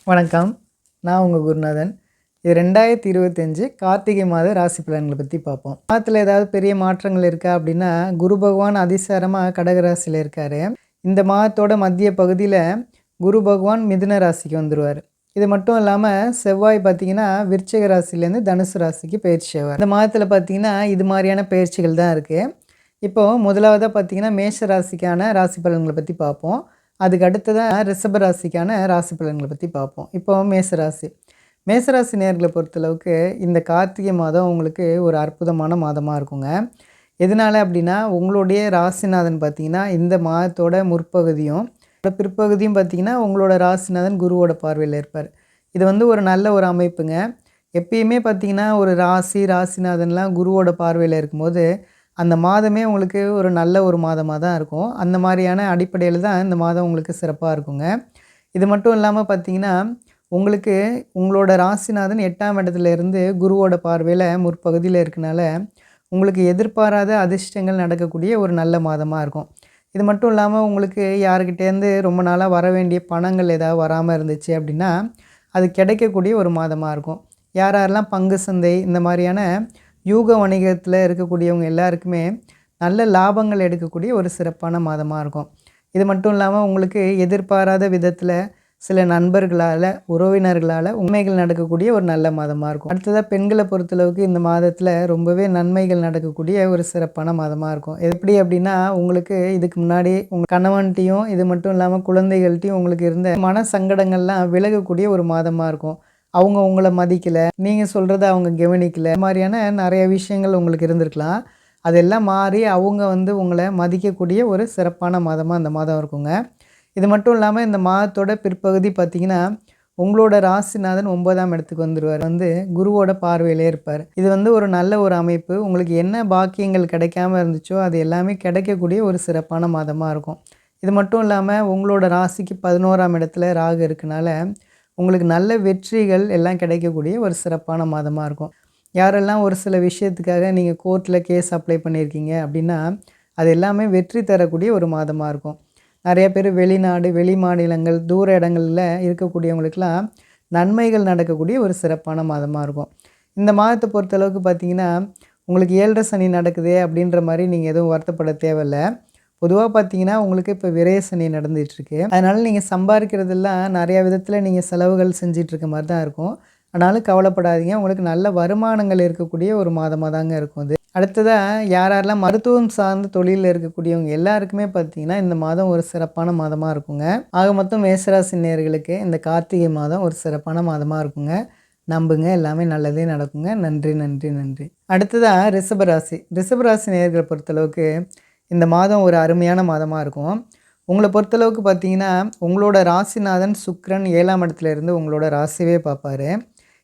வணக்கம். நான் உங்கள் குருநாதன். இது 2025 கார்த்திகை மாத ராசி பலன்களை பற்றி பார்ப்போம். மாதத்தில் ஏதாவது பெரிய மாற்றங்கள் இருக்கா அப்படின்னா, குரு பகவான் அதிசாரமாக கடகராசியில் இருக்கார். இந்த மாதத்தோட மத்திய பகுதியில் குரு பகவான் மிதுன ராசிக்கு வந்துடுவார். இது மட்டும் இல்லாமல் செவ்வாய் பார்த்திங்கன்னா விருச்சிக ராசிலேருந்து தனுசு ராசிக்கு பயிற்சி ஆவார். இந்த மாதத்தில் பார்த்திங்கன்னா இது மாதிரியான பயிற்சிகள் தான் இருக்குது. இப்போது முதலாவதாக பார்த்திங்கன்னா மேஷ ராசிக்கான ராசி பலன்களை பற்றி பார்ப்போம். அதுக்கு அடுத்ததாக ரிஷப ராசிக்கான ராசி பலன்களை பற்றி பார்ப்போம். இப்போ மேசராசி நேர்களை பொறுத்தளவுக்கு இந்த கார்த்திகை மாதம் உங்களுக்கு ஒரு அற்புதமான மாதமாக இருக்குங்க. எதனால் அப்படின்னா, உங்களுடைய ராசிநாதன் பார்த்திங்கன்னா இந்த மாதத்தோட முற்பகுதியும் பிற்பகுதியும் பார்த்திங்கன்னா உங்களோட ராசிநாதன் குருவோட பார்வையில் இருப்பார். இது ஒரு நல்ல ஒரு அமைப்புங்க. எப்பயுமே பார்த்திங்கன்னா ஒரு ராசிநாதன்லாம் குருவோட பார்வையில் இருக்கும்போது அந்த மாதமே உங்களுக்கு ஒரு நல்ல ஒரு மாதமாக தான் இருக்கும். அந்த மாதிரியான அடிப்படையில் தான் இந்த மாதம் உங்களுக்கு சிறப்பாக இருக்குங்க. இது மட்டும் இல்லாமல் பார்த்திங்கன்னா, உங்களுக்கு உங்களோட ராசிநாதன் 8ஆம் இடத்துல இருந்து குருவோட பார்வையில் முற்பகுதியில் இருக்கனால உங்களுக்கு எதிர்பாராத அதிர்ஷ்டங்கள் நடக்கக்கூடிய ஒரு நல்ல மாதமாக இருக்கும். இது மட்டும் இல்லாமல் உங்களுக்கு யாருக்கிட்டேருந்து ரொம்ப நாளாக வர வேண்டிய பணங்கள் ஏதாவது வராமல் இருந்துச்சு அப்படின்னா, அது கிடைக்கக்கூடிய ஒரு மாதமாக இருக்கும். யாரெல்லாம் பங்கு சந்தை இந்த மாதிரியான யூக வணிகத்தில் இருக்கக்கூடியவங்க எல்லாருக்குமே நல்ல லாபங்கள் எடுக்கக்கூடிய ஒரு சிறப்பான மாதமாக இருக்கும். இது மட்டும் இல்லாமல் உங்களுக்கு எதிர்பாராத விதத்தில் சில நண்பர்களால் உறவினர்களால் உண்மைகள் நடக்கக்கூடிய ஒரு நல்ல மாதமாக இருக்கும். அடுத்ததாக பெண்களை பொறுத்தளவுக்கு இந்த மாதத்தில் ரொம்பவே நன்மைகள் நடக்கக்கூடிய ஒரு சிறப்பான மாதமாக இருக்கும். எப்படி அப்படின்னா, உங்களுக்கு இதுக்கு முன்னாடி உங்கள் கணவன்கிட்டையும் இது மட்டும் இல்லாமல் குழந்தைகள்கிட்டையும் உங்களுக்கு இருந்த மன சங்கடங்கள்லாம் விலகக்கூடிய ஒரு மாதமாக இருக்கும். அவங்க உங்களை மதிக்கலை, நீங்கள் சொல்கிறத அவங்க கவனிக்கலை, இந்த மாதிரியான நிறைய விஷயங்கள் உங்களுக்கு இருந்திருக்கலாம். அதெல்லாம் மாறி அவங்க உங்களை மதிக்கக்கூடிய ஒரு சிறப்பான மாதமாக அந்த மாதம் இருக்குங்க. இது மட்டும் இல்லாமல் இந்த மாதத்தோட பிற்பகுதி பார்த்திங்கன்னா உங்களோட ராசிநாதன் 9ஆம் இடத்துக்கு வந்துடுவார். குருவோட பார்வையிலே இருப்பார். இது ஒரு நல்ல ஒரு அமைப்பு. உங்களுக்கு என்ன பாக்கியங்கள் கிடைக்காம இருந்துச்சோ அது எல்லாமே கிடைக்கக்கூடிய ஒரு சிறப்பான மாதமாக இருக்கும். இது மட்டும் இல்லாமல் உங்களோட ராசிக்கு 11ஆம் இடத்துல ராகு இருக்கனால உங்களுக்கு நல்ல வெற்றிகள் எல்லாம் கிடைக்கக்கூடிய ஒரு சிறப்பான மாதமாக இருக்கும். யாரெல்லாம் ஒரு சில விஷயத்துக்காக நீங்கள் கோர்ட்டில் கேஸ் அப்ளை பண்ணியிருக்கீங்க அப்படின்னா, அது எல்லாமே வெற்றி தரக்கூடிய ஒரு மாதமாக இருக்கும். நிறைய பேர் வெளிநாடு, வெளி மாநிலங்கள், தூர இடங்களில் இருக்கக்கூடியவங்களுக்கெல்லாம் நன்மைகள் நடக்கக்கூடிய ஒரு சிறப்பான மாதமாக இருக்கும். இந்த மாதத்தை பொறுத்தளவுக்கு பார்த்திங்கன்னா, உங்களுக்கு 7.5 சனி நடக்குது அப்படின்ற மாதிரி நீங்கள் எதுவும் வருத்தப்பட தேவையில்லை. பொதுவாக பார்த்தீங்கன்னா உங்களுக்கு இப்போ விரய சனி நடந்துகிட்ருக்கு. அதனால் நீங்கள் சம்பாதிக்கிறதெல்லாம் நிறையா விதத்தில் நீங்கள் செலவுகள் செஞ்சிட்ருக்க மாதிரி தான் இருக்கும். ஆனாலும் கவலைப்படாதீங்க, உங்களுக்கு நல்ல வருமானங்கள் இருக்கக்கூடிய ஒரு மாதமாக தாங்க இருக்கும் அது. அடுத்ததாக யாரெல்லாம் மருத்துவம் சார்ந்த தொழிலில் இருக்கக்கூடியவங்க எல்லாருக்குமே பார்த்திங்கன்னா இந்த மாதம் ஒரு சிறப்பான மாதமாக இருக்குங்க. ஆக மொத்தம் மேசராசி நேயர்களுக்கு இந்த கார்த்திகை மாதம் ஒரு சிறப்பான மாதமாக இருக்குங்க. நம்புங்க, எல்லாமே நல்லதே நடக்குங்க. நன்றி நன்றி நன்றி. அடுத்ததாக ரிஷபராசி நேயர்களை பொறுத்தளவுக்கு இந்த மாதம் ஒரு அருமையான மாதமாக இருக்கும். உங்களை பொறுத்தளவுக்கு பார்த்தீங்கன்னா உங்களோட ராசிநாதன் சுக்கிரன் 7ஆம் இடத்துல இருந்து உங்களோட ராசியவே பார்ப்பார்.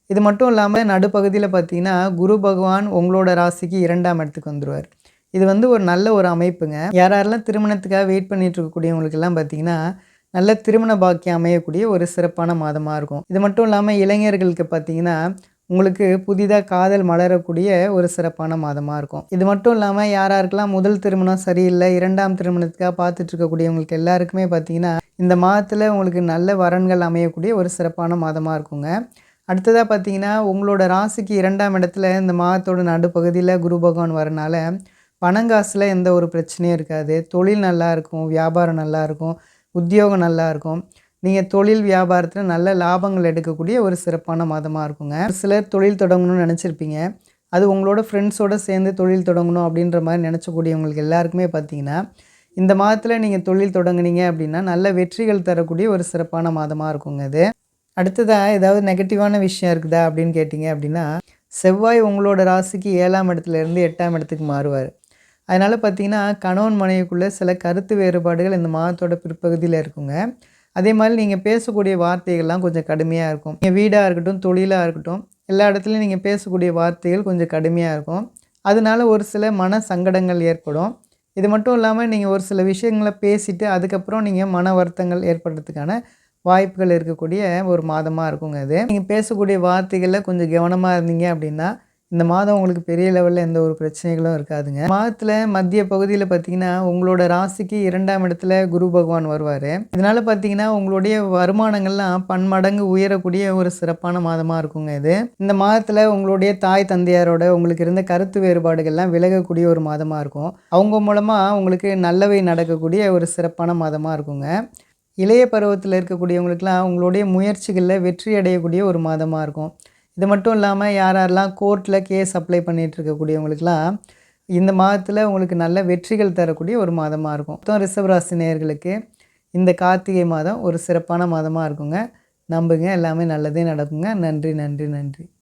இது மட்டும் இல்லாமல் நடுப்பகுதியில் பார்த்தீங்கன்னா குரு பகவான் உங்களோட ராசிக்கு 2ஆம் இடத்துக்கு வந்துடுவார். இது ஒரு நல்ல ஒரு அமைப்புங்க. யாரெல்லாம் திருமணத்துக்காக வெயிட் பண்ணிட்டு இருக்கக்கூடியவங்களுக்கெல்லாம் பார்த்தீங்கன்னா நல்ல திருமண பாக்கியம் அமையக்கூடிய ஒரு சிறப்பான மாதமாக இருக்கும். இது மட்டும் இல்லாமல் இளைஞர்களுக்கு பார்த்தீங்கன்னா உங்களுக்கு புதிதாக காதல் மலரக்கூடிய ஒரு சிறப்பான மாதமாக இருக்கும். இது மட்டும் இல்லாமல் யாராருக்கெல்லாம் முதல் திருமணம் சரியில்லை, 2ஆம் திருமணத்துக்காக பார்த்துட்டு இருக்கக்கூடியவங்களுக்கு எல்லாருக்குமே பார்த்தீங்கன்னா இந்த மாதத்தில் உங்களுக்கு நல்ல வரன்கள் அமையக்கூடிய ஒரு சிறப்பான மாதமாக இருக்குங்க. அடுத்ததாக பார்த்தீங்கன்னா உங்களோட ராசிக்கு 2ஆம் இடத்துல இந்த மாதத்தோட நடுப்பகுதியில் குரு பகவான் வரனால பணங்காசில் எந்த ஒரு பிரச்சனையும் இருக்காது. தொழில் நல்லா இருக்கும், வியாபாரம் நல்லா இருக்கும், உத்தியோகம் நல்லா இருக்கும். நீங்கள் தொழில் வியாபாரத்தில் நல்ல லாபங்கள் எடுக்கக்கூடிய ஒரு சிறப்பான மாதமாக இருக்குங்க. சிலர் தொழில் தொடங்கணும்னு நினச்சிருப்பீங்க. அது உங்களோட ஃப்ரெண்ட்ஸோடு சேர்ந்து தொழில் தொடங்கணும் அப்படின்ற மாதிரி நினச்சக்கூடியவங்களுக்கு எல்லாருக்குமே பார்த்தீங்கன்னா இந்த மாதத்தில் நீங்கள் தொழில் தொடங்குனீங்க அப்படின்னா நல்ல வெற்றிகள் தரக்கூடிய ஒரு சிறப்பான மாதமாக இருக்குங்க இது. அடுத்ததாக ஏதாவது நெகட்டிவான விஷயம் இருக்குதா அப்படின்னு கேட்டிங்க அப்படின்னா, செவ்வாய் உங்களோட ராசிக்கு 7ஆம் இடத்துலேருந்து 8ஆம் இடத்துக்கு மாறுவார். அதனால் பார்த்தீங்கன்னா கணவன் மனைவிக்குள்ளே சில கருத்து வேறுபாடுகள் இந்த மாதத்தோட பிற்பகுதியில் இருக்குங்க. அதே மாதிரி நீங்கள் பேசக்கூடிய வார்த்தைகள்லாம் கொஞ்சம் கடுமையாக இருக்கும். நீங்கள் வீடாக இருக்கட்டும், தொழிலாக இருக்கட்டும், எல்லா இடத்துலையும் நீங்கள் பேசக்கூடிய வார்த்தைகள் கொஞ்சம் கடுமையாக இருக்கும். அதனால ஒரு சில மன சங்கடங்கள் ஏற்படும். இது மட்டும் இல்லாமல் நீங்கள் ஒரு சில விஷயங்களை பேசிவிட்டு அதுக்கப்புறம் நீங்கள் மன வருத்தங்கள் ஏற்படுறதுக்கான வாய்ப்புகள் இருக்கக்கூடிய ஒரு மாதமாக இருக்குங்க இது. நீங்கள் பேசக்கூடிய வார்த்தைகளில் கொஞ்சம் கவனமாக இருந்தீங்க அப்படின்னா இந்த மாதம் உங்களுக்கு பெரிய லெவலில் எந்த ஒரு பிரச்சனைகளும் இருக்காதுங்க. மாதத்தில் மத்திய பகுதியில் பார்த்தீங்கன்னா உங்களோட ராசிக்கு 2ஆம் இடத்துல குரு பகவான் வருவார். இதனால் பார்த்தீங்கன்னா உங்களுடைய வருமானங்கள்லாம் பன்மடங்கு உயரக்கூடிய ஒரு சிறப்பான மாதமாக இருக்குங்க இது. இந்த மாதத்தில் உங்களுடைய தாய் தந்தையாரோட உங்களுக்கு இருந்த கருத்து வேறுபாடுகள்லாம் விலகக்கூடிய ஒரு மாதமாக இருக்கும். அவங்க மூலமாக உங்களுக்கு நல்லவை நடக்கக்கூடிய ஒரு சிறப்பான மாதமாக இருக்குங்க. இளைய பருவத்தில் இருக்கக்கூடியவங்களுக்கெல்லாம் உங்களுடைய முயற்சிகளில் வெற்றி அடையக்கூடிய ஒரு மாதமாக இருக்கும். இது மட்டும் இல்லாமல் யாரெல்லாம் கோர்ட்டில் கேஸ் அப்ளை பண்ணிகிட்டு இருக்கக்கூடியவங்களுக்கெல்லாம் இந்த மாதத்தில் உங்களுக்கு நல்ல வெற்றிகள் தரக்கூடிய ஒரு மாதமாக இருக்கும். மொத்தம் ரிஷபராசி நேயர்களுக்கு இந்த கார்த்திகை மாதம் ஒரு சிறப்பான மாதமாக இருக்குங்க. நம்புங்க, எல்லாமே நல்லதே நடக்குங்க. நன்றி, நன்றி, நன்றி.